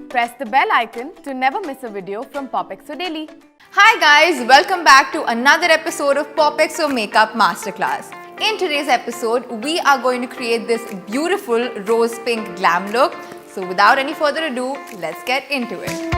Press the bell icon to never miss a video from POPxo Daily. Hi guys, welcome back to another episode of POPxo Makeup Masterclass. In today's episode, we are going to create this beautiful rose pink glam look. So without any further ado, let's get into it.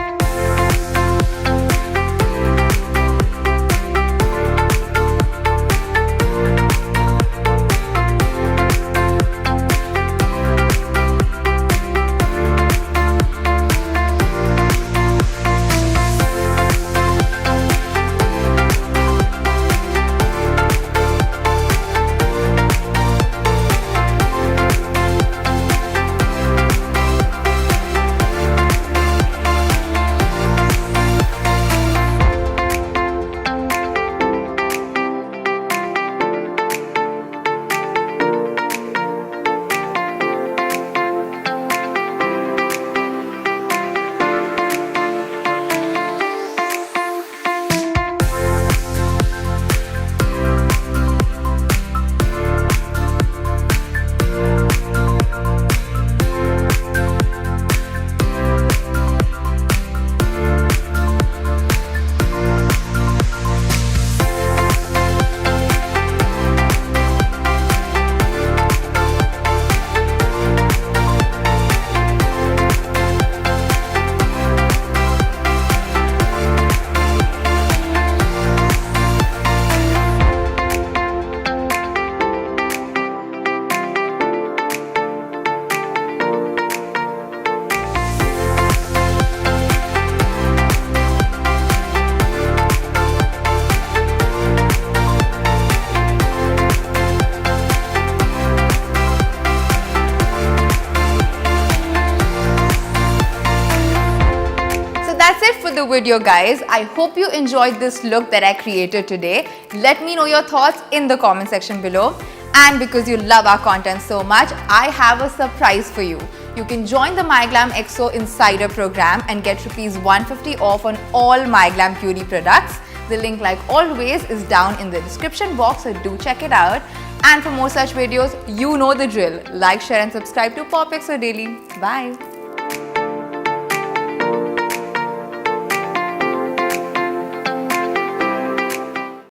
That's it for the video guys. I hope you enjoyed this look that I created today. Let me know your thoughts in the comment section below. And because you love our content so much, I have a surprise for you. You can join the MyGlamm POPxo Insider program and get ₹150 off on all MyGlamm beauty products. The link, like always, is down in the description box, so do check it out. And for more such videos, you know the drill. Like, share and subscribe to POPxo Daily. Bye.